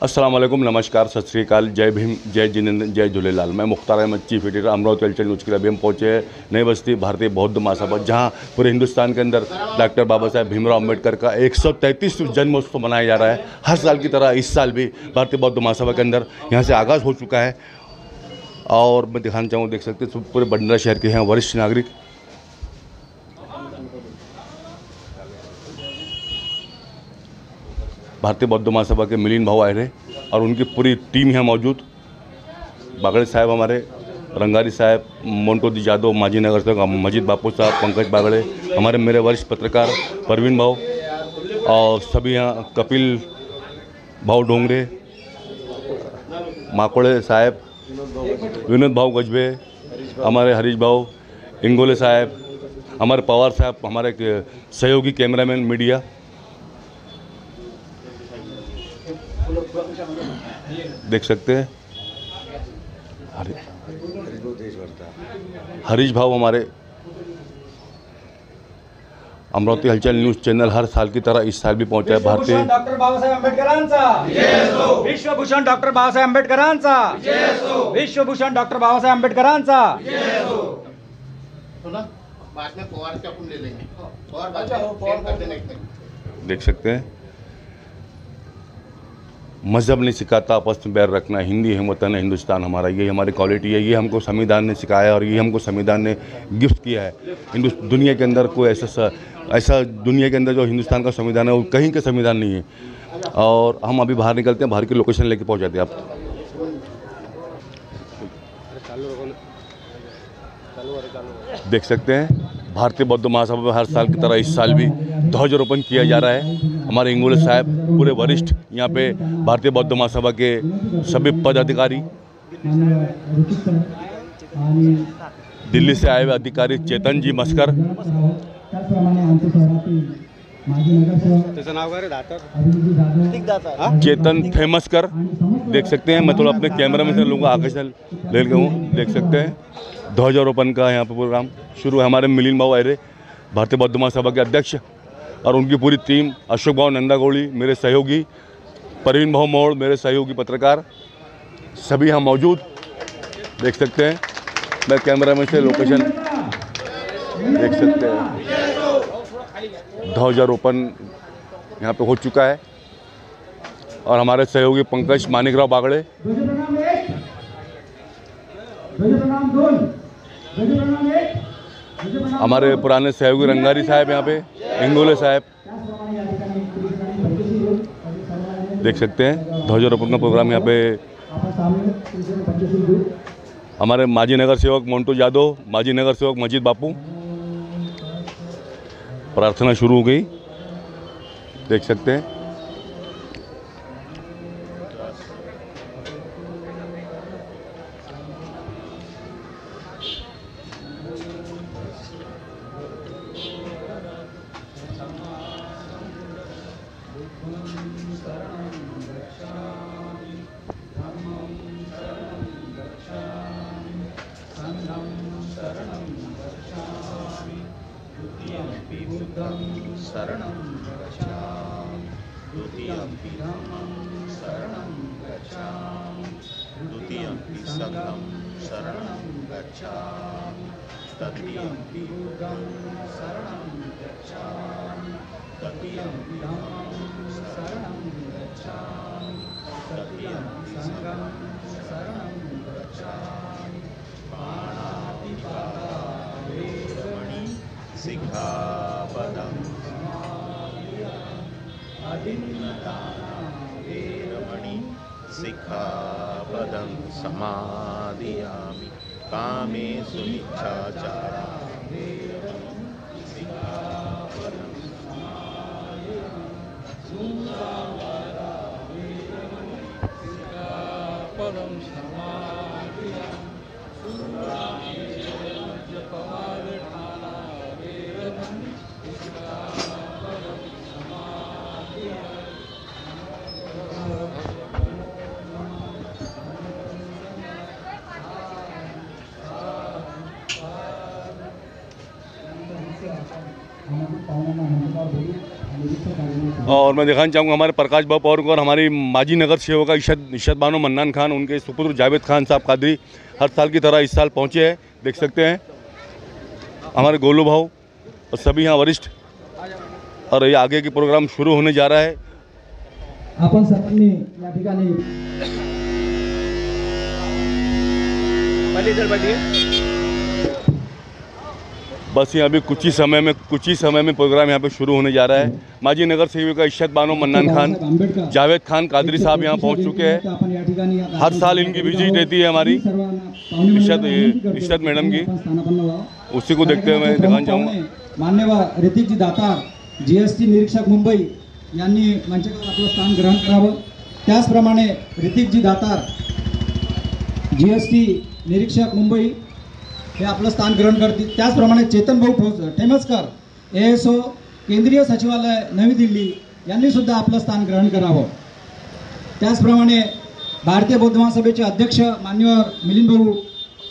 अस्सलाम वालेकुम, नमस्कार, सत श्री अकाल, जय भीम, जय जिनेंद्र, जय झूलेलाल। मैं मुख्तार अहमद, चीफ एडिटर, अमरावती हलचल न्यूज़ के लिए। अभी हम पहुँचे हैं नई बस्ती भारतीय बौद्ध महासभा, जहाँ पूरे हिंदुस्तान के अंदर डॉक्टर बाबा साहेब भीमराव अम्बेडकर का 133 जन्मोत्सव मनाया जा रहा है। हर साल की तरह इस साल भी भारतीय बौद्ध महासभा के अंदर यहाँ से आगाज़ हो चुका है। और मैं दिखाना चाहूँ, देख सकते हैं पूरे भंडारा शहर के हैं वरिष्ठ नागरिक, भारतीय बौद्ध महासभा के मिलिंद भाऊ आए रहे और उनकी पूरी टीम यहाँ मौजूद। बागड़े साहब हमारे, रंगारी साहब, मोन्टो दी जादव, माजी नगर सेवक मजीद बापू साहब, पंकज बागड़े, हमारे मेरे वरिष्ठ पत्रकार परवीन भाऊ, और सभी यहाँ कपिल भाऊ डोंगरे, माकोड़े साहब, विनोद भाऊ गजबे, हमारे हरीश भाऊ इंगोले साहब, हमारे पवार साहब, हमारे सहयोगी कैमरामैन मीडिया, देख सकते हैं हरीश भाव हमारे अमरावती हलचल न्यूज़ चैनल हर साल की तरह इस साल भी पहुंचा है। भारतीय डॉक्टर बाबासाहेब आंबेडकरांचा विश्वभूषण डॉक्टर बाबासाहेब आंबेडकरांचा विश्वभूषण डॉक्टर बाबासाहेब आंबेडकरांचा बाद में पवार से अपन ले लेंगे और बाद में सेंड कर देना। देख सकते हैं मज़हब नहीं सिखाता आपस में बैर रखना, हिंदी है वतन है हिंदुस्तान हमारा, ये हमारी क्वालिटी है, ये हमको संविधान ने सिखाया और ये हमको संविधान ने गिफ्ट किया है। दुनिया के अंदर कोई ऐसा दुनिया के अंदर जो हिंदुस्तान का संविधान है वो कहीं का संविधान नहीं है। और हम अभी बाहर निकलते हैं, बाहर की लोकेशन लेके पहुँच जाते हैं। आप देख सकते हैं भारतीय बौद्ध महासभा में हर साल की तरह इस साल भी ध्वजारोपण किया जा रहा है। हमारे इंगोले साहब, पूरे वरिष्ठ यहाँ पे भारतीय बौद्ध महासभा के सभी पदाधिकारी, दिल्ली से आए हुए अधिकारी चेतन जी मस्कर, चेतन फेमसकर, देख सकते हैं। मैं थोड़ा अपने कैमरा में से लूँगा, आगे से ले लूँ। देख सकते हैं ध्वजारोपण का यहाँ पे प्रोग्राम शुरू है। हमारे मिलिंद भाऊ आयरे, भारतीय बौद्ध महासभा के अध्यक्ष, और उनकी पूरी टीम, अशोक भाव नंदागौड़ी मेरे सहयोगी, परवीन भाव मोड़ मेरे सहयोगी पत्रकार, सभी यहाँ मौजूद। देख सकते हैं मैं कैमरा में से लोकेशन देख सकते हैं। ध्वजारोपण यहाँ पे हो चुका है और हमारे सहयोगी पंकज मानिकराव बागड़े, हमारे पुराने सहयोगी रंगारी साहब यहाँ पे, इंगोले साहब, देख सकते हैं ध्वजारोपण का प्रोग्राम यहाँ पे। हमारे माजी नगर सेवक मोन्टो यादव, माजी नगर सेवक मजीद बापू, प्रार्थना शुरू हो गई, देख सकते हैं। शरणं गच्छामि द्वितीयंपि धम्मं शरणं गच्छामि द्वितीयंपि संघं शरणं गच्छामि तृतीयंपि बुद्धं शरणं गच्छामि तृतीयंपि धम्मं शरणं गच्छामि तृतीयंपि संघं शरणं गच्छामि पाणातिपाता वेरमणि सिक्खापदं अधिन्नदाना वेरमणि सिक्खापदं समादियामि कामेषु मिच्छाचारा वेरमणि सिक्खापदं समादियामि शूद्रवादा वेरमणि सिक्खापदं समादियामि पाहुण्यांना नमस्कार बोलू। और मैं दिखाना चाहूँगा हमारे प्रकाश बाबू पवार को और हमारी माजी नगर सेवक इशरत बानो मन्नान खान, उनके सुपुत्र जावेद खान साहब कादरी हर साल की तरह इस साल पहुँचे हैं। देख सकते हैं हमारे गोलू भाव और सभी यहाँ वरिष्ठ, और ये आगे के प्रोग्राम शुरू होने जा रहा है। आपण सर्वांनी या ठिकाणी बस यहाँ अभी कुछ ही समय में प्रोग्राम यहाँ पे शुरू होने जा रहा है। माजी नगर सेविका इशरत बानो मन्नान खान, जावेद खान कादरी साहब यहाँ पहुँच चुके हैं। हर साल इनकी विजिट रहती है हमारी इशरत मैडम की, उसी को देखते हुए मैं दिखाना चाहूँगा। मान्यवर ऋतिकजी दातार, जीएसटी निरीक्षक मुंबई यांनी मंचावर आपलं स्थान ग्रहण करावं। त्याचप्रमाणे ऋतिकजी दातार, जीएसटी निरीक्षक मुंबई हे आपलं स्थान ग्रहण करतील। त्याचप्रमाणे चेतन भाऊ ठेमसकर, ASO केंद्रीय सचिवालय नवी दिल्ली यांनी सुद्धा आपलं स्थान ग्रहण करावं। त्याचप्रमाणे भारतीय बौद्ध महासभेचे अध्यक्ष मान्यवर मिलिंद भाऊ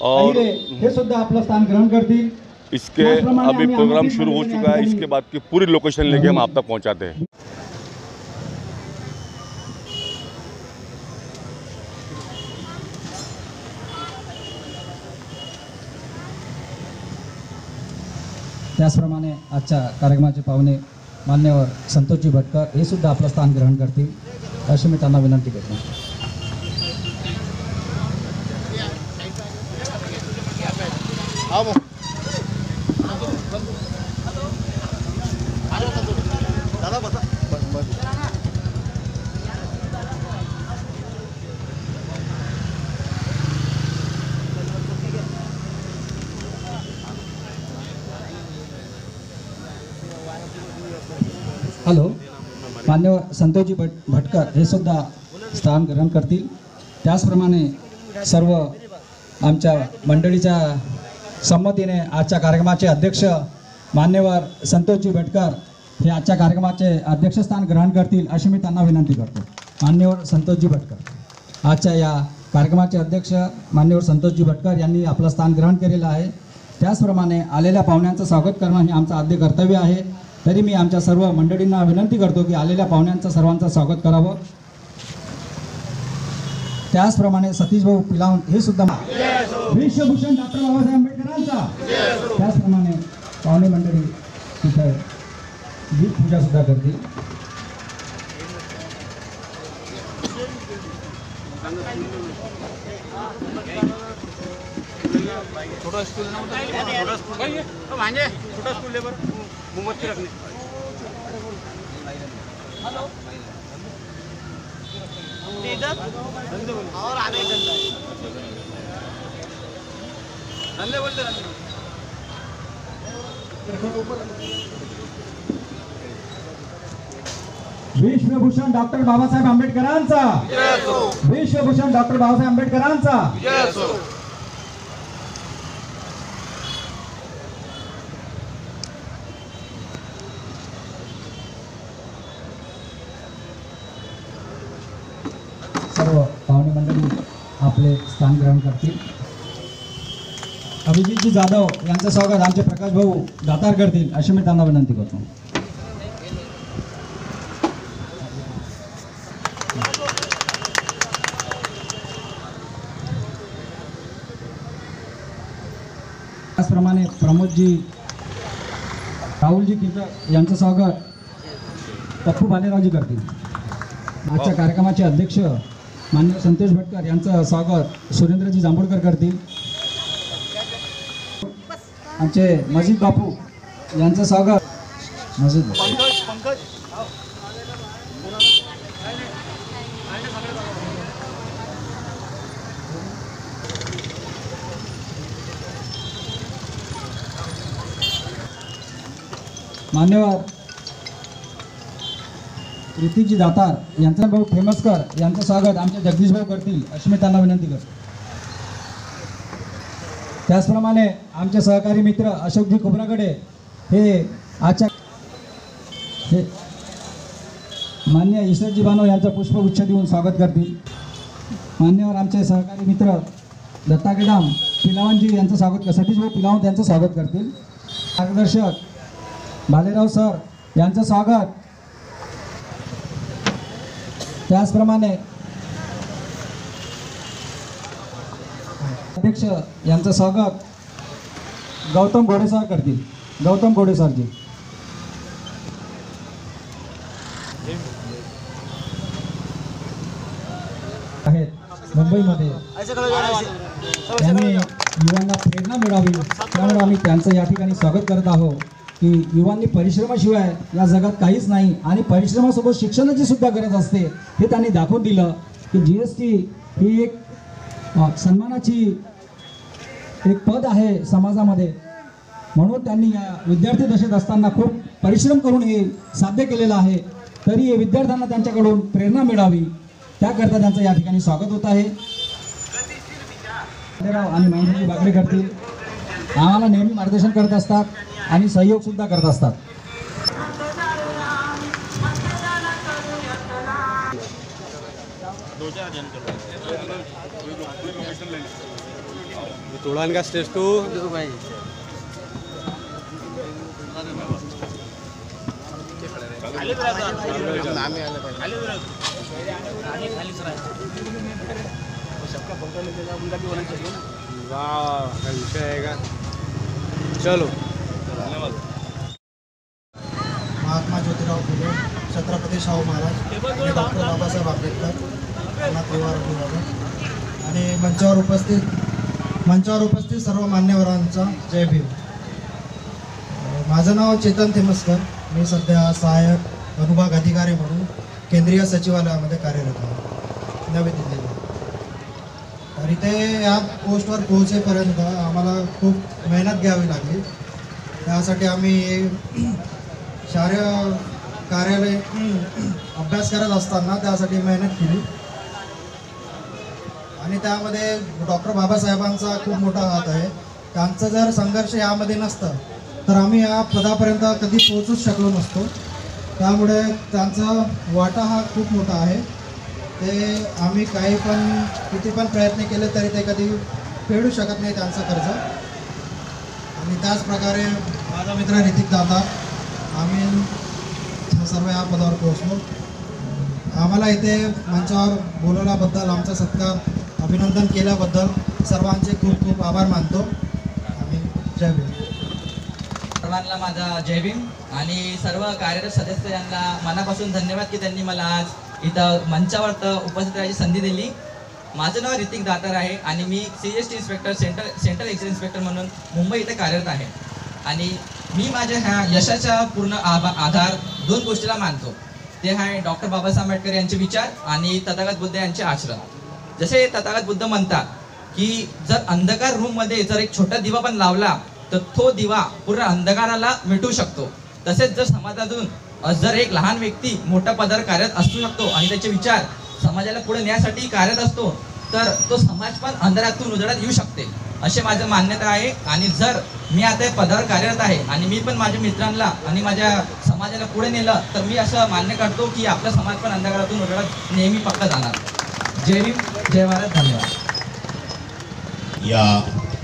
और हे सुद्धा आपलं स्थान ग्रहण करतील। इसके अभी प्रोग्राम शुरू हो चुका है, इसके बाद की पूरी लोकेशन लेके हम आप तक पहुंचाते हैं। त्याचप्रमाणे आजच्या कार्यक्रमाचे पाहुणे मान्यवर संतोषजी भटकर हे सुद्धा आपलं स्थान ग्रहण करतील अशी मी त्यांना विनंती करतो। हॅलो, मान्यवर संतोषजी भटकर हे सुद्धा स्थान ग्रहण करतील। त्याचप्रमाणे सर्व आमच्या मंडळीच्या संमतीने आजच्या कार्यक्रमाचे अध्यक्ष मान्यवर संतोषजी भटकर हे आजच्या कार्यक्रमाचे अध्यक्षस्थान ग्रहण करतील अशी मी त्यांना विनंती करतो। मान्यवर संतोषजी भटकर आजच्या या कार्यक्रमाचे अध्यक्ष मान्यवर संतोषजी भटकर यांनी आपलं स्थान ग्रहण केलेलं आहे। त्याचप्रमाणे आलेल्या पाहुण्यांचं स्वागत करणं हे आमचं आद्य कर्तव्य आहे। तरी मी आमच्या सर्व मंडळींना विनंती करतो की आलेल्या पाहुण्यांचं सर्वांचं स्वागत करावं। त्याचप्रमाणे सतीश भाऊ पिलावून हे सुद्धा विश्वभूषण डॉक्टर बाबासाहेब आंबेडकरांचा, त्याचप्रमाणे पाहुणे मंडळी तिथे दीप पूजा सुद्धा करतील। छोटा स्कूल लेबर मोमबत्ती रखने और आने धंधे बोलते विश्वभूषण डॉक्टर बाबासाहेब आंबेडकरांचा, विश्वभूषण डॉक्टर बाबासाहेब आंबेडकरांचा। सर्व पाहुणे मंडळी आपले स्थान ग्रहण करतील। अभिजितजी जाधव यांचं स्वागत आमचे प्रकाश भाऊ दातार करतील अशी मी त्यांना विनंती करतो। त्याचप्रमाणे प्रमोदजी राहुलजी किंजर यांचं स्वागत पप्पू भालेरावजी करतील। आजच्या कार्यक्रमाचे अध्यक्ष मान्य संतोष भटकर यांचं स्वागत सुरेंद्रजी जांभूळकर करतील। आमचे मजीद बापू यांचं स्वागत मजीद मान्यवर ऋतिकजी दातार यांचं भाऊ ठेमसकर यांचं स्वागत आमचे जगदीश भाऊ करतील अशी मी त्यांना विनंती करतो। त्याचप्रमाणे आमचे सहकारी मित्र अशोकजी खोबरागडे हे आजच्या मान्य इशरतजी बानो यांचं पुष्पगुच्छ देऊन स्वागत करतील। मान्यवर आमचे सहकारी मित्र दत्ता केडाम पिलावनजी यांचं स्वागत, सतीश भाऊ पिलावन यांचं स्वागत करतील। मार्गदर्शक भालेराव सर यांचं स्वागत त्याचप्रमाणे अध्यक्ष यांचं स्वागत गौतम घोडे सर करतील. गौतम घोडे सरजी. आहेत मुंबईमध्ये त्यांनी युवांना प्रेरणा मिळावी त्यामुळे आम्ही त्यांचं या ठिकाणी स्वागत करत आहोत की युवांनी परिश्रमाशिवाय या जगात काहीच नाही आणि परिश्रमासोबत शिक्षणाची सुद्धा गरज असते हे त्यांनी दाखवून दिलं की GST ही एक सन्मानाची एक पद आहे समाजामध्ये. म्हणून त्यांनी या विद्यार्थी दशेत असताना खूप परिश्रम करून हे साध्य केलेलं आहे. तरी विद्यार्थ्यांना त्यांच्याकडून प्रेरणा मिळावी त्याकरता त्यांचं या ठिकाणी स्वागत होत आहे. आणि महेंद्रजी बागडे करतील. आम्हाला नेहमी मार्गदर्शन करत असतात आणि सहयोग सुद्धा करत असतात. तोड़ान का स्टेज तो भाई वाह विषय आएगा. चलो. महात्मा ज्योतिराव फुले, छत्रपती शाहू महाराज आणि डॉक्टर बाबासाहेब आंबेडकर यांना त्रिवार अभिवादन आणि मंचावर उपस्थित सर्व मान्यवरांचा जय भीम. माझं नाव चेतन थेमसकर. मी सध्या सहाय्यक अनुभाग अधिकारी म्हणून केंद्रीय सचिवालयामध्ये कार्यरत आहे नवी दिल्लीला. तर इथे या पोस्टवर पोहोचेपर्यंत आम्हाला खूप मेहनत घ्यावी लागली. त्यासाठी आम्ही शालेय कार्यालय अभ्यास करत असताना त्यासाठी मेहनत केली आणि त्यामध्ये डॉक्टर बाबासाहेबांचा खूप मोठा हात आहे. त्यांचा जर संघर्ष यामध्ये नसतं तर आम्ही या पदापर्यंत कधी पोहोचूच शकलो नसतो. त्यामुळे त्यांचा वाटा हा खूप मोठा आहे. ते आम्ही किती पण प्रयत्न केले तरी ते कधी फेडू शकत नाही त्यांचं कर्ज. आणि त्याचप्रकारे माझा मित्र ऋतिक दादा आम्ही सर्व या पदावर पोहोचलो. आम्हाला इथे मंचावर बोलवल्याबद्दल आमचा सत्कार अभिनंदन केल्याबद्दल सर्वांचे खूप खूप आभार मानतो. आणि जय भीम. सर्वांना माझा जय भीम आणि सर्व कार्यरत सदस्य यांना मनापासून धन्यवाद की त्यांनी मला आज इथं मंचावर उपस्थित राहायची संधी दिली. माझं नाव ऋतिक दातार आहे आणि मी CST inspector central excise inspector म्हणून मुंबई इथे कार्यरत आहे. आणि मी माझ्या ह्या यशाचा पूर्ण आधार दोन गोष्टीला मानतो. ते आहे डॉक्टर बाबासाहेब आंबेडकर यांचे विचार आणि तथागत बुद्ध यांचे आचरण. जसे तथागत बुद्ध म्हणतात की जर अंधकार रूममध्ये जर एक छोटा दिवा पण लावला तर तो दिवा पूर्ण अंधकाराला मिटवू शकतो. तसेच जर समाजातून जर एक लहान व्यक्ती मोठ्या पदावर कार्यरत असू शकतो आणि त्याचे विचार समाजाला पुढे नेण्यासाठी कार्यरत असतो तर तो समाज पण अंधारातून उजेडात येऊ शकते असे माझं मान्यता आहे. आणि जर मी आता पदावर कार्यरत आहे आणि मी पण माझ्या मित्रांना आणि माझ्या समाजाला पुढे नेलं तर मी असं मान्य करतो की आपला समाज पण अंधकारातून उजेडात नेहमी पक्का जाणार. जय भीम, जय भारत. धन्यवाद. या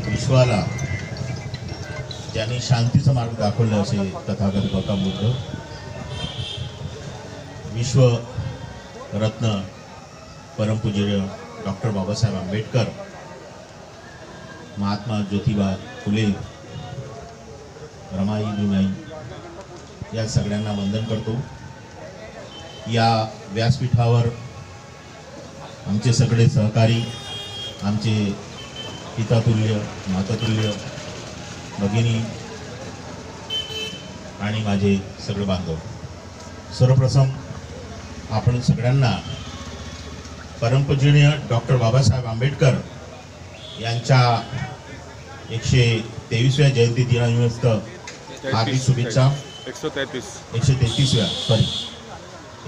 विश्वाला ज्यांनी शांतीचा मार्ग दाखवला असे तथागत गौतम बुद्ध, विश्व रत्न परमपूज्य डॉक्टर बाबासाहेब आंबेडकर, महात्मा ज्योतिबा फुले, रमाई दुनाई या सगळ्यांना वंदन करतो. या व्यासपीठावर आमचे सगळे सहकारी, आमचे पितातुल्य मातातुल्य भगिनी आणि माझे सगळे बांधव, सर्वप्रथम आपण सगळ्यांना परमपूजनीय डॉक्टर बाबासाहेब आंबेडकर यांच्या 123व्या जयंती दिनानिमित्त हार्दिक शुभेच्छा.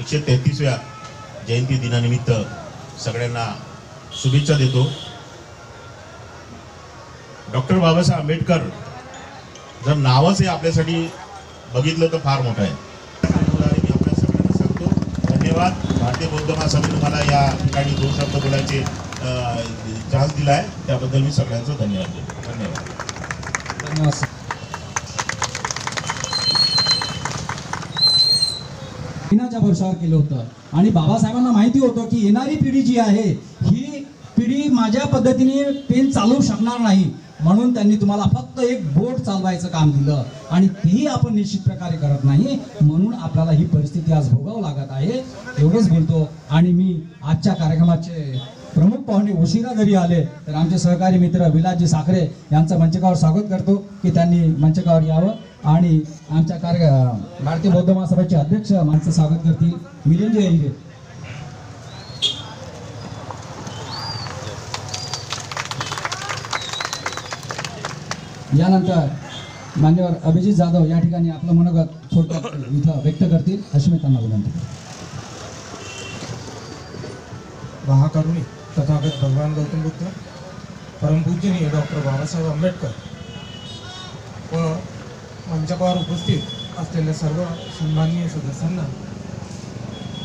133व्या जयंती दिनानिमित्त सगळ्यांना शुभेच्छा देतो. डॉक्टर बाबासाहेब आंबेडकर जर नावच हे आपल्यासाठी बघितलं तर फार मोठं आहे. मी आपल्या सगळ्यांना सांगतो धन्यवाद. भारतीय बौद्ध महासभेने मला या ठिकाणी 2 शब्द बोलायचे चान्स दिला आहे त्याबद्दल मी सगळ्यांचं धन्यवाद देतो. धन्यवाद. दिनाच्या भरवशावर केलं होतं आणि बाबासाहेबांना माहिती होतं की येणारी पिढी जी आहे ही पिढी माझ्या पद्धतीने पेन चालवू शकणार नाही, म्हणून त्यांनी तुम्हाला फक्त एक बोट चालवायचं काम दिलं आणि तेही आपण निश्चित प्रकारे करत नाही, म्हणून आपल्याला ही परिस्थिती आज भोगावं लागत आहे. एवढंच बोलतो आणि मी आजच्या कार्यक्रमाचे प्रमुख पाहुणे उशिरा जरी आले तर आमचे सहकारी मित्र विलासजी साखरे यांचं मंचकावर स्वागत करतो की त्यांनी मंचकावर यावं आणि आमच्या भारतीय बौद्ध महासभेचे अध्यक्ष आमचं स्वागत करतील मिलिंद हिरे. यानंतर मान्यवर अभिजित जाधव या ठिकाणी आपलं मनोगत थोडक्यात इथं व्यक्त करतील अशी मी त्यांना विनंती करतो. महाकरुणी तथागत भगवान गौतम बुद्ध, परमपूजनीय डॉक्टर बाबासाहेब आंबेडकर व मंचकावर उपस्थित असलेल्या सर्व सन्माननीय सदस्यांना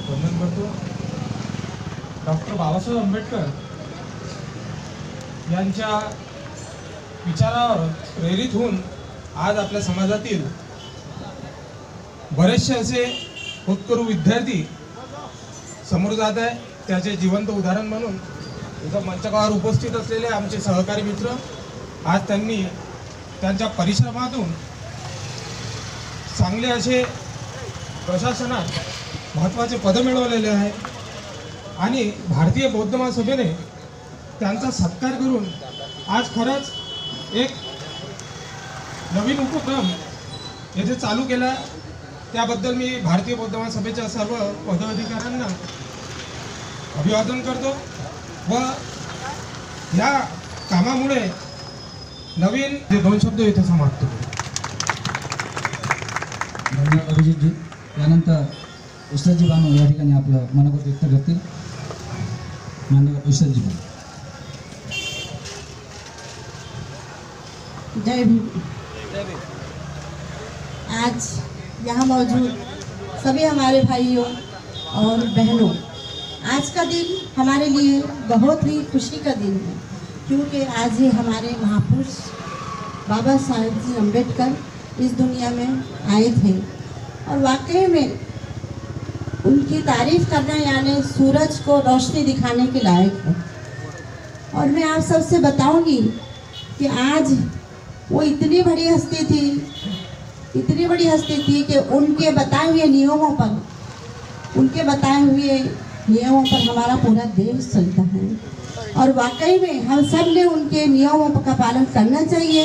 वंदन करतो. डॉक्टर बाबासाहेब आंबेडकर यांच्या विचारावर प्रेरित होऊन आज आपल्या समाजातील बरेचसे असे होतकरू विद्यार्थी समोर जात आहे. त्याचे जिवंत उदाहरण म्हणून इथं मंचकावर उपस्थित असलेले आमचे सहकारी मित्र आज त्यांनी त्यांच्या परिश्रमातून चांगले असे प्रशासनात महत्त्वाचे पद मिळवलेले आहे आणि भारतीय बौद्ध महासभेने त्यांचा सत्कार करून आज खरंच एक नवीन उपक्रम येथे चालू केला. त्याबद्दल मी भारतीय बौद्ध महासभेच्या सर्व पदाधिकाऱ्यांना अभिवादन करतो व या कामामुळे नवीन जे 2 शब्द इथे समाप्त होतो. धन्यवाद अभिजितजी. यानंतर ईश्वरजी बानू या ठिकाणी आपलं मनोगत व्यक्त करतील. मान्यवर ईश्वरजी बानू. जय भीम. आज यहाँ मौजूद सभी हमारे भाइयों और बहनों, आज का दिन हमारे लिए बहुत ही खुशी का दिन है क्योंकि आज ही हमारे महापुरुष बाबा साहेब जी अम्बेडकर इस दुनिया में आए थे और वाकई में उनकी तारीफ करना यानी सूरज को रोशनी दिखाने के लायक है. और मैं आप सबसे बताऊंगी कि आज वो इतनी बड़ी हस्ती थी कि उनके बताए हुए नियमों पर हमारा पूरा देश चलता है और वाकई में हम सब ने उनके नियमों का पालन करना चाहिए.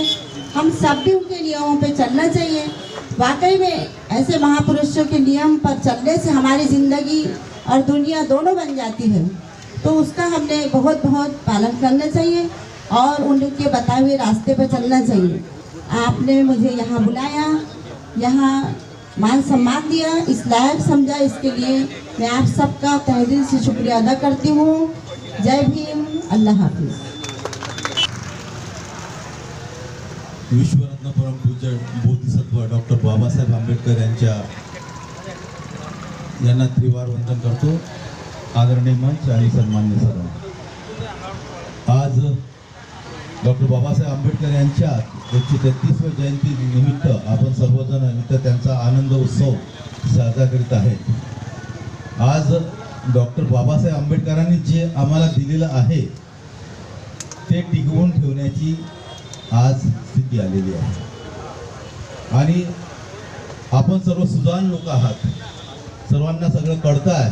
हम सब भी उनके नियमों पे चलना चाहिए. वाकई में ऐसे महापुरुषों के नियम पर चलने से हमारी ज़िंदगी और दुनिया दोनों बन जाती है, तो उसका हमने बहुत पालन करना चाहिए और उनके बताए हुए रास्ते पर चलना चाहिए. आपने मुझे यहाँ बुलाया, यहाँ मान सम्मान दिया, इस लायक समझा, इसके लिए मैं आप सबका तहे दिल से शुक्रिया अदा करती हूँ. जय भीम. अल्लाह हाफिज. विश्वरत्न परमपूज्य बोधिसत्व डॉक्टर बाबासाहेब आंबेडकर यांना त्रिवार वंदन करतो. आदरणीय मंच आणि सन्मान्य सर्व, आज डॉक्टर बाबासाहेब आंबेडकर यांच्या 133व्या जयंती निमित्त आपण सर्वजण इथं त्यांचा आनंद उत्सव साजरा करीत आहेत. आज डॉक्टर बाबासाहेब आंबेडकरांनी जे आम्हाला दिलेलं आहे ते टिकवून ठेवण्याची आज स्थिती आलेली आहे आणि आपण सर्व सुजाण लोक आहात. सर्वांना सगळं कळतं आहे.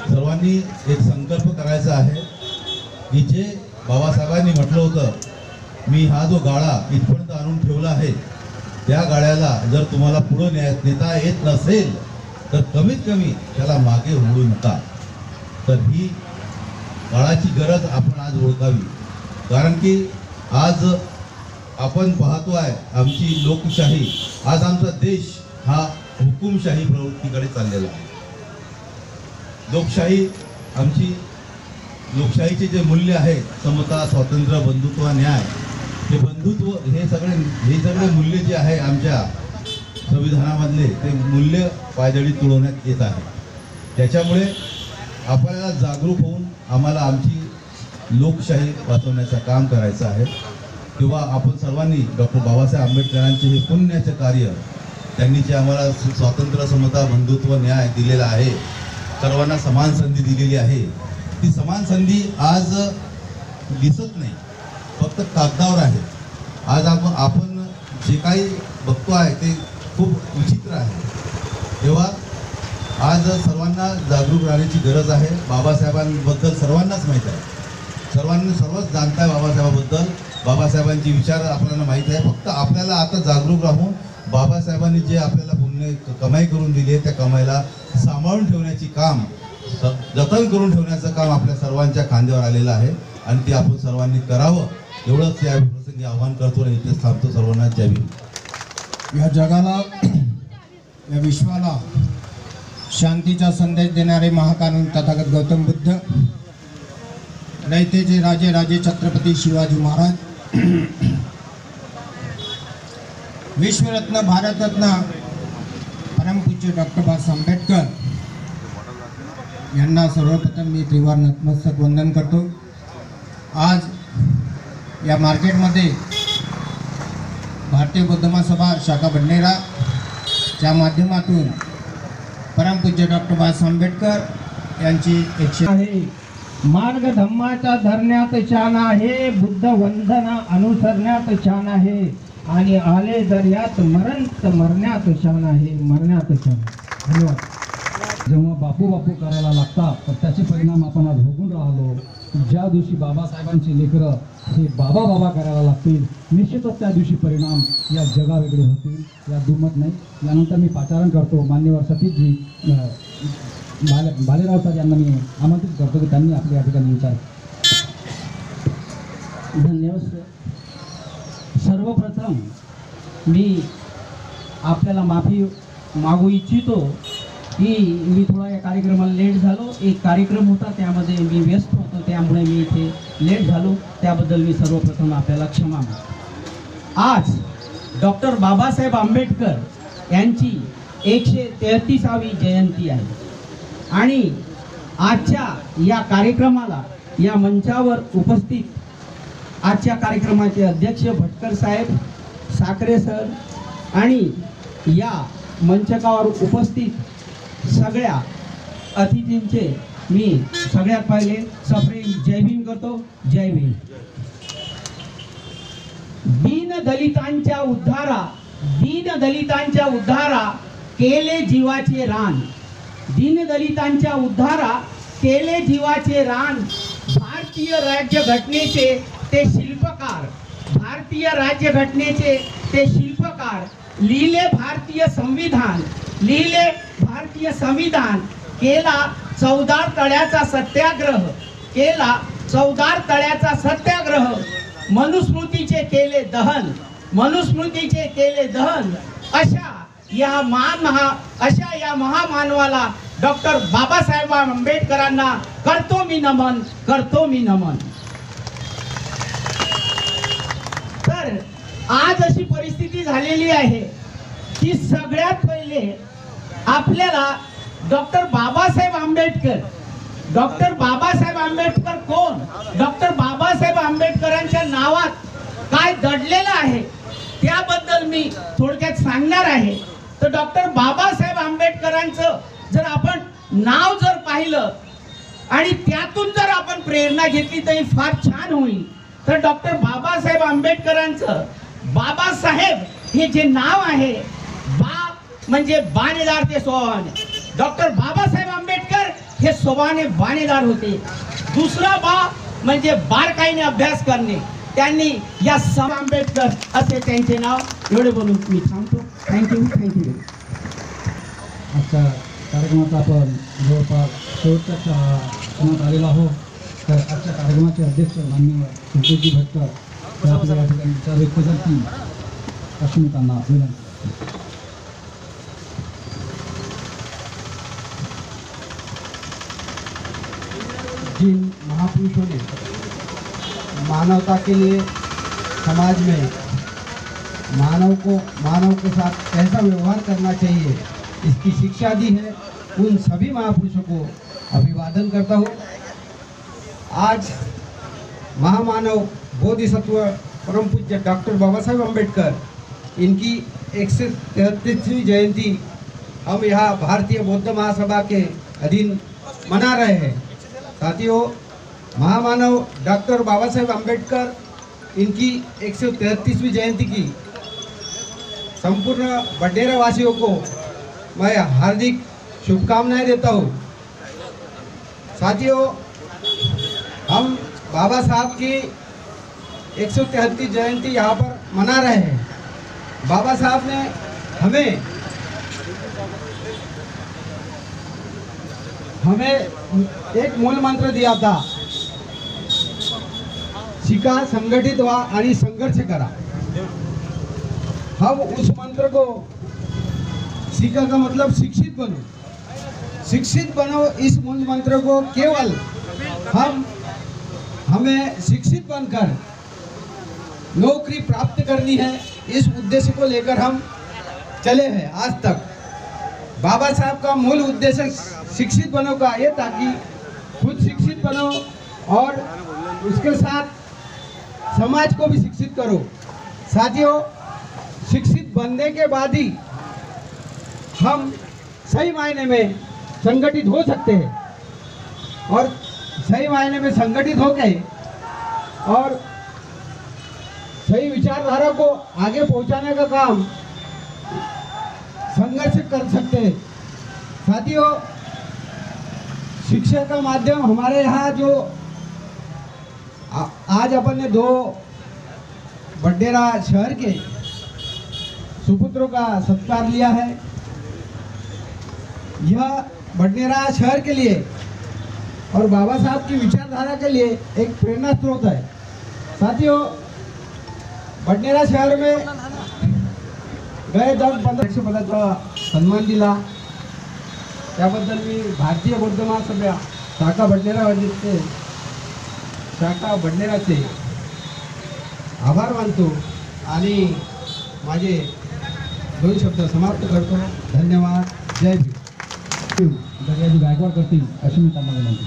सर्वांनी एक संकल्प करायचा आहे की जे बाबासाहेबांनी म्हटलं होतं, मी हा जो गाडा इथपर्यंत आणून ठेवला आहे त्या गाड्याला जर तुम्हाला पुढे नेता येत नसेल तर कमीत कमी त्याला मागे ओढू नका. तर ही काळाची गरज आपण आज ओळखावी. कारण की आज आपण पाहतो आहे आमची लोकशाही, आज आमचा देश हा हुकुमशाही प्रवृत्तीकडे चाललेला आहे. लोकशाहीचे जे मूल्य आहे, समता, स्वातंत्र्य, बंधुत्व, न्याय, हे बंधुत्व हे सगळे मूल्य जे आहे आमच्या संविधानामधले ते मूल्य पायदळी तुडवण्यात येत आहे. त्याच्यामुळे आपल्याला जागरूक होऊन आम्हाला आमची लोकशाही वाचवण्याचं काम करायचं आहे. तेव्हा आपण सर्वांनी डॉक्टर बाबासाहेब आंबेडकरांचे हे पुण्याचे कार्य, त्यांनी जे आम्हाला स्वातंत्र्य, समता, बंधुत्व, न्याय दिलेला आहे सर्वांना समान संधी दिलेली आहे, ती समान संधी आज दिसत नाही, फक्त कागदावर आहे. आज आपण जे काही बघतो आहे ते खूप विचित्र आहे. तेव्हा आज सर्वांना जागरूक राहण्याची गरज आहे. बाबासाहेबांबद्दल सर्वांनाच माहीत आहे, सर्वच जाणत आहे बाबासाहेबांबद्दल. बाबासाहेबांचे विचार आपल्याला माहीत आहे. फक्त आपल्याला आता जागरूक राहून बाबासाहेबांनी जे आपल्याला पुण्य कमाई करून दिली आहे त्या कमाईला सांभाळून ठेवण्याची काम, जतन करून ठेवण्याचं काम आपल्या सर्वांच्या खांद्यावर आलेलं आहे आणि ते आपण सर्वांनी करावं एवढंच या प्रसंगी आवाहन करतो आणि इथेच थांबतो. सर्वांना जय भीम. या जगाला, या विश्वाला शांतीचा संदेश देणारे महाकानून तथागत गौतम बुद्ध, रयतेचे राजे राजे छत्रपती शिवाजी महाराज, विश्वरत्न भारतरत्न परमपूज्य डॉक्टर बाबासाहेब आंबेडकर यांना सर्वप्रथम मी त्रिवार नतमस्तक वंदन करतो. आज या मार्केटमध्ये भारतीय बौद्ध महासभा शाखा बडनेराच्या माध्यमातून परमपूज्य डॉक्टर बाबासाहेब आंबेडकर यांची 100 आहे. मार्ग धम्माचा धरण्यात छान आहे, बुद्ध वंदना अनुसरण्यात छान आहे, आणि आले दर्यात मरण मरण्यात छान आहे, मरण्यात छान. धन्यवाद. जेव्हा बापू बापू करायला लागतात तर त्याचे परिणाम आपण आज भोगून राहिलो. ज्या दिवशी बाबासाहेबांची लेकरं हे बाबा बाबा करायला लागतील, निश्चितच त्या दिवशी परिणाम या जगावेगळे होतील, या दुमत नाही. यानंतर मी पाचारण करतो मान्यवर सतीशजी भालेराव सर यांना मी आमंत्रित करतो की त्यांनी आपले या ठिकाणी विचार. धन्यवाद सर. सर्वप्रथम मी आपल्याला माफी मागू इच्छितो की मी थोडा या कार्यक्रमाला लेट झालो. एक कार्यक्रम होता त्यामध्ये मी व्यस्त होतो, त्यामुळे मी इथे लेट झालो. त्याबद्दल मी सर्वप्रथम आपल्याला क्षमा मागतो. आज डॉक्टर बाबासाहेब आंबेडकर यांची 133वी जयंती आहे आणि आजच्या या कार्यक्रमाला, या मंचावर उपस्थित आजच्या कार्यक्रमाचे अध्यक्ष भटकर साहेब, साखरे सर आणि या मंचकावर उपस्थित सगळ्या अतिथींचे मी सगळ्यात पहिले सप्रेम जय भीम करतो. जय भीम. दीनदलितांच्या उद्धारा केले जीवाचे रान. दीनदलितांच्या उद्धारा केले जीवाचे रान. भारतीय राज्यघटनेचे ते शिल्पकार, भारतीय राज्यघटनेचे ते शिल्पकार. लिहिले भारतीय संविधान, लिहिले भारतीय संविधान. केला 14 तळ्याचा सत्याग्रह, केला 14 तळ्याचा सत्याग्रह. मनुस्मृतीचे केले दहन, मनुस्मृतीचे केले दहन. अशा या महामानवाला डॉक्टर बाबासाहेब आंबेडकरांना करतो मी नमन, करतो मी नमन. तर आज अशी परिस्थिती झालेली आहे की सगळ्यात पहिले आपल्याला डॉक्टर बाबासाहेब आंबेडकर, डॉक्टर बाबासाहेब आंबेडकर कोण, डॉक्टर बाबासाहेब आंबेडकरांच्या नावात काय दडलेलं आहे त्याबद्दल मी थोडक्यात सांगणार आहे. तर डॉक्टर बाबासाहेब आंबेडकरांचं जर आपण नाव जर पाहिलं आणि त्यातून जर आपण प्रेरणा घेतली तर फार छान होईल. तर डॉक्टर बाबासाहेब आंबेडकरांचं बाबासाहेब हे जे नाव आहे, बा म्हणजे बाणेदार ते सोवाने. डॉक्टर बाबासाहेब आंबेडकर हे सोवाने बाणेदार होते. दुसरा बा म्हणजे बारकाईने अभ्यास करणे. त्यांनी या सम आंबेडकर असे त्यांचे नाव. एवढे बोलून मी थांबतो. थँक्यू. आजच्या कार्यक्रमाचा आपण जवळपास शेवटच्या क्षणात आलेलो आहोत. तर आजच्या कार्यक्रमाचे अध्यक्ष माननीय संतोषजी भटकर हे आपल्या या ठिकाणी विचार व्यक्त करतील अशी मी त्यांना विनंती. जिन महापुरुषों ने मानवता के लिए समाज में मानव के साथ कैसा व्यवहार करना चाहिए इसकी शिक्षा दी है, उन सभी महापुरुषों को अभिवादन करता हूँ. आज महामानव बोधिसत्व परम पूज्य डॉक्टर बाबा साहेब आंबेडकर इनकी 133वीं जयंती हम यहाँ भारतीय बौद्ध महासभा के अधीन मना रहे हैं। साथियों, महामानव डॉक्टर बाबा साहेब आम्बेडकर इनकी 133वीं जयंती की संपूर्ण बडेरा वासियों को मैं हार्दिक शुभकामनाएं देता हूँ। साथियों, हम बाबा साहब की 133 जयंती यहाँ पर मना रहे हैं। बाबा साहब ने हमें एक मूल मंत्र दिया था, शिका, संगठित व्हा आणि संघर्ष करा। हम उस मंत्र को, शिका का मतलब शिक्षित बनो, शिक्षित बनो, इस मूल मंत्र को केवल हमें शिक्षित बनकर नौकरी प्राप्त करनी है, इस उद्देश्य को लेकर हम चले हैं आज तक। बाबा साहब का मूल उद्देश्य शिक्षित बनो का ये था कि खुद शिक्षित बनो और उसके साथ समाज को भी शिक्षित करो। साथियों, शिक्षित बनने के बाद ही हम सही मायने में संगठित हो सकते हैं और सही मायने में संगठित हो गए और सही विचारधारा को आगे पहुंचाने का काम संघर्ष कर सकते हैं। साथियों, शिक्षा का माध्यम हमारे यहाँ जो आज अपन ने 2 बडेरा शहर के सुपुत्रों का सत्कार लिया है। यह बडेरा शहर के लिए और बाबा साहब की विचारधारा के लिए एक प्रेरणा स्रोत है। साथियों, बडनेरा शहर में गए 10-15 पदाचा सन्मान दिला, त्याबद्दल मी भारतीय बौद्ध महासभा शाखा बडनेराचे आभार मानतो आणि माझे 2 शब्द समाप्त करतो। धन्यवाद। जय भीम। दर्याजी गायकवाड करतील अशी मी त्यांना विनंती।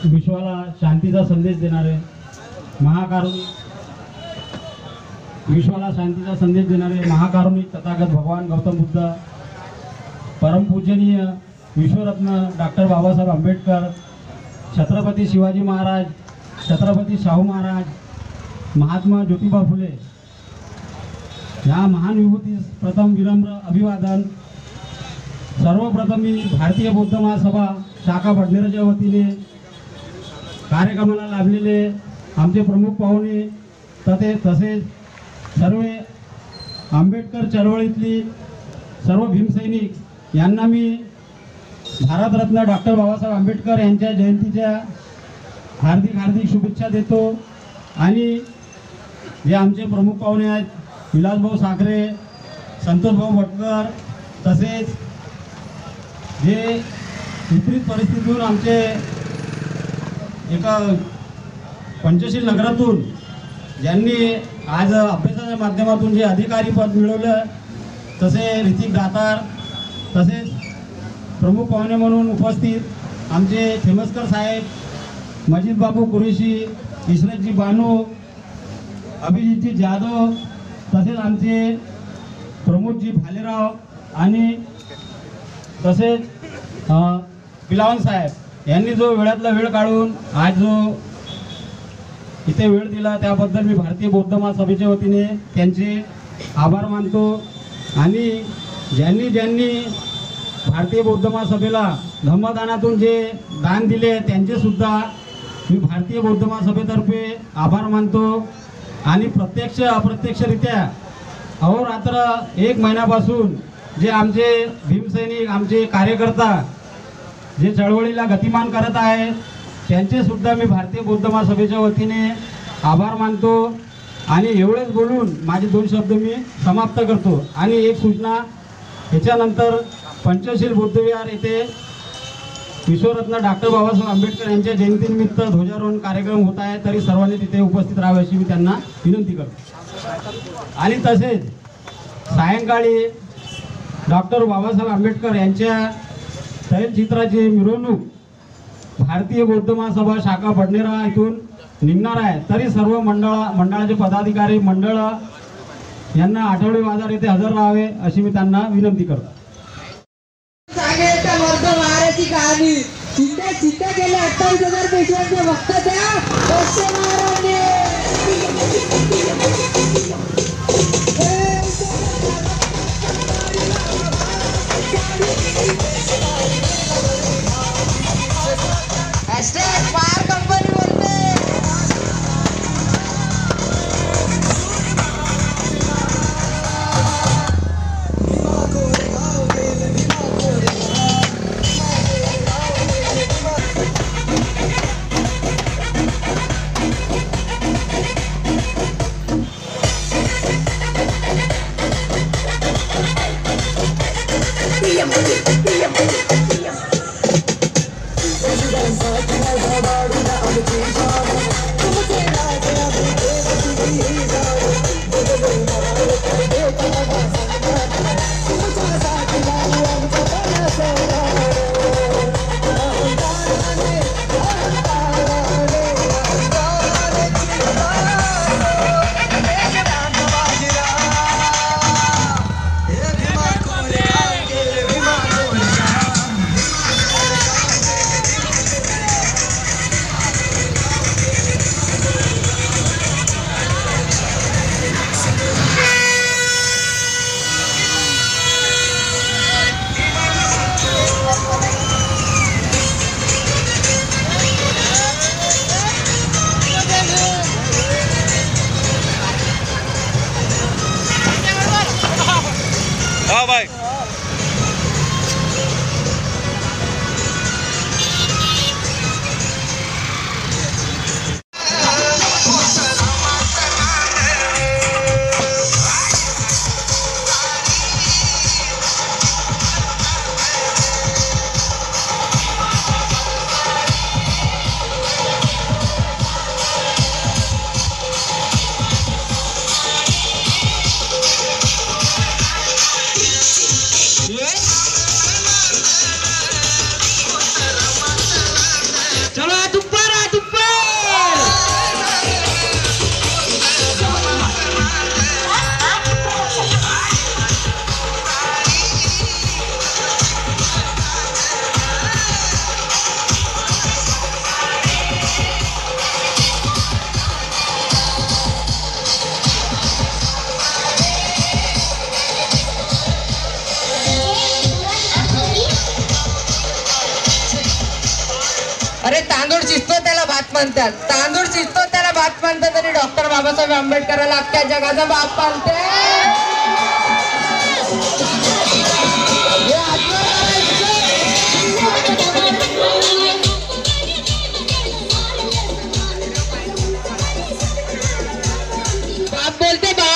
विश्वाला शांतीचा संदेश देणारे महाकारुणिक, विश्वाला शांतीचा संदेश देणारे महाकारुणिक तथागत भगवान गौतम बुद्ध, परमपूजनीय विश्वरत्न डॉक्टर बाबासाहेब आंबेडकर, छत्रपती शिवाजी महाराज, छत्रपती शाहू महाराज, महात्मा ज्योतिबा फुले या महान विभूतीस प्रथम विनम्र अभिवादन। सर्वप्रथम मी भारतीय बौद्ध महासभा शाखा बडनेराच्या वतीने कार्यक्रमाला लाभलेले आमचे प्रमुख पाहुणे तसेच सर्व आंबेडकर चळवळीतली सर्व भीमसैनिक यांना मी भारतरत्न डॉक्टर बाबासाहेब आंबेडकर यांच्या जयंतीच्या हार्दिक शुभेच्छा देतो। आणि जे आमचे प्रमुख पाहुणे आहेत विलासभाऊ साखरे, संतोषभाऊ भटकर, तसेच जे विपरीत परिस्थितीतून आमचे एका पंचशील नगरातून ज्यांनी आज अभ्यासाच्या माध्यमातून जे अधिकारी पद मिळवलं, तसे ऋतिक दातार, तसेच प्रमुख पाहुणे म्हणून उपस्थित आमचे थेमसकर साहेब, मजिद बाबू कुरेशी, इशरतजी बानू, अभिजितजी जाधव, तसेच आमचे प्रमोदजी भालेराव आणि तसेच पिलावन साहेब यांनी जो वेळातला वेळ काढून आज जो इथे वेळ दिला त्याबद्दल मी भारतीय बौद्ध महासभेच्या वतीने त्यांचे आभार मानतो। आणि ज्यांनी भारतीय बौद्ध महासभेला धम्मदानातून जे दान दिले त्यांचे सुद्धा मी भारतीय बौद्ध महासभेतर्फे आभार मानतो। आणि प्रत्यक्ष अप्रत्यक्षरित्या अहोरात्र 1 महिन्यापासून जे आमचे भीमसैनिक, आमचे कार्यकर्ता जे चळवळीला गतिमान करत आहे त्यांचे सुद्धा मी भारतीय बौद्ध महासभेच्या वतीने आभार मानतो। आणि एवढेच बोलून माझे 2 शब्द मी समाप्त करतो। आणि एक सूचना, याच्यानंतर पंचशील बुद्धविहार येथे विश्वरत्न डॉक्टर बाबासाहेब आंबेडकर यांच्या जयंतीनिमित्त ध्वजारोहण कार्यक्रम होत आहे, तरी सर्वांनी तिथे उपस्थित राहावे अशी मी त्यांना विनंती करतो। आणि तसेच सायंकाळी डॉक्टर बाबासाहेब आंबेडकर यांच्या तैलचित्राची मिरवणूक भारतीय बौद्ध महासभा शाखा बडनेरा इथून निघणार आहे, तरी सर्व मंडळाचे पदाधिकारी मंडळ यांना आठवडी बाजार येथे हजर राहावे अशी मी त्यांना विनंती करतो। मागे त्या मर्द महाराची कहाणी चित्ते गेले 28,000 पेशंटचे फक्त त्या पैसे महाराजने फायर कंपनी बोलते भाई अरे तांदूळ शिजतो त्याला भात म्हणतात, तांदूळ शिजतो त्याला भात म्हणतात आणि डॉक्टर बाबासाहेब आंबेडकरांना अख्ख्या जगाचा बाप मानते. बाप बोलते बाप.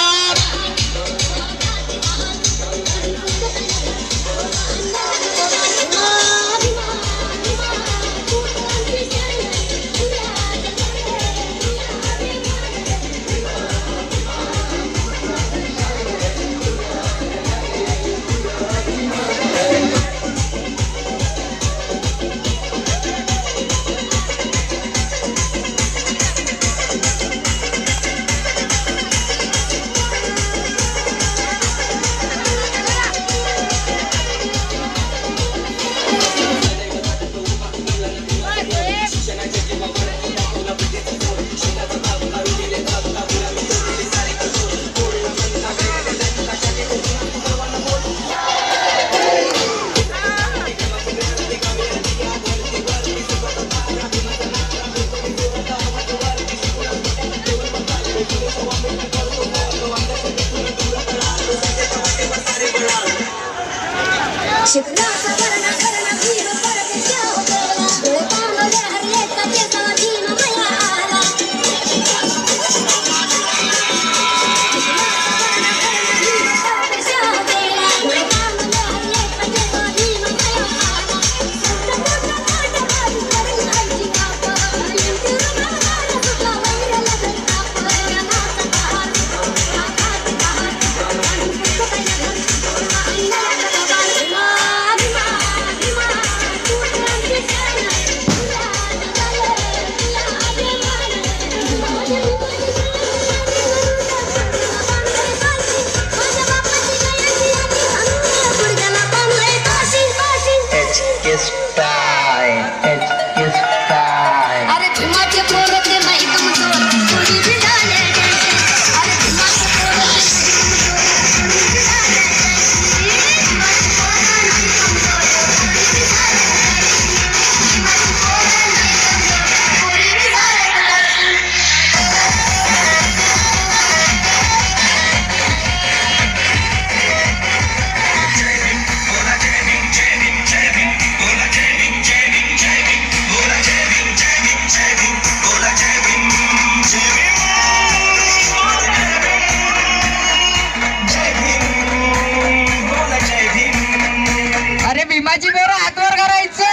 बाजी बोरा हातवर करायचं.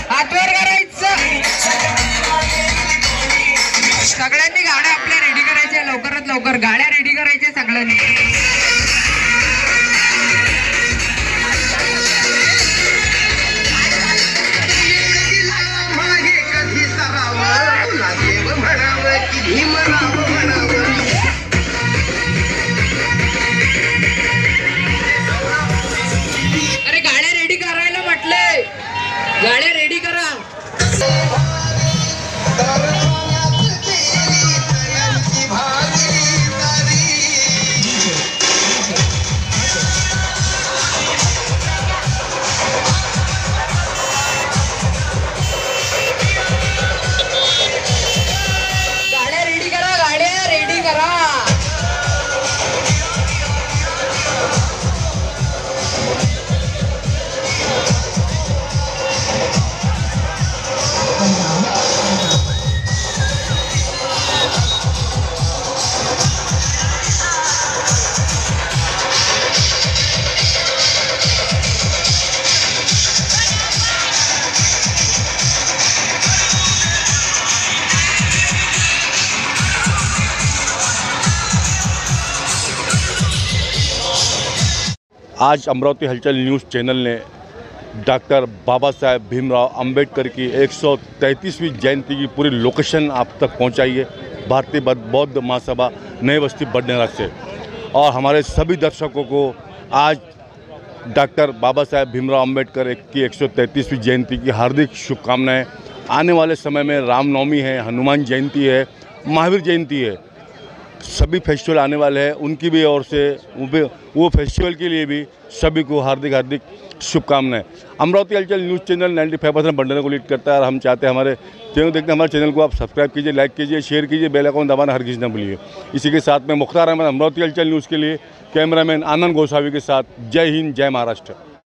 हातवर करायचं. सगळ्यांनी गाड्या आपल्या रेडी करायच्या, लवकरात लवकर गाड्या रेडी करायच्या सगळ्यांनी. अरे गाड्या रेडी करायला म्हटले, गाड्या रेडी करा. गाड्या रेडी करा, गाड्या रेडी करा. आज अमरावती हलचल न्यूज़ चैनल ने डॉक्टर बाबा साहेब भीमराव अंबेडकर की 133वीं जयंती की पूरी लोकेशन आप तक पहुंचाई है भारतीय बौद्ध महासभा नई बस्ती बडनेरा से। और हमारे सभी दर्शकों को आज डॉक्टर बाबा साहेब भीमराव अंबेडकर की 133वीं जयंती की हार्दिक शुभकामनाएं। आने वाले समय में रामनवमी है, हनुमान जयंती है, महावीर जयंती है, सभी फेस्टिवल आने वाले हैं, उनकी भी ओर से वो फेस्टिवल के लिए भी सभी को हार्दिक हार्दिक शुभकामनाएं। अमरावती हलचल न्यूज़ चैनल 95% बंडने को लीड करता है और हम चाहते हैं हमारे चैनल देखते हैं, हमारे चैनल को आप सब्सक्राइब कीजिए, लाइक कीजिए, शेयर कीजिए, बेल आइकन दबाना हरगिज़ न भूलिए। इसी के साथ में मुख्तार अहमद, अमरावती हलचल न्यूज़ के लिए कैमरामैन आनंद गोसावी के साथ। जय हिंद, जय महाराष्ट्र।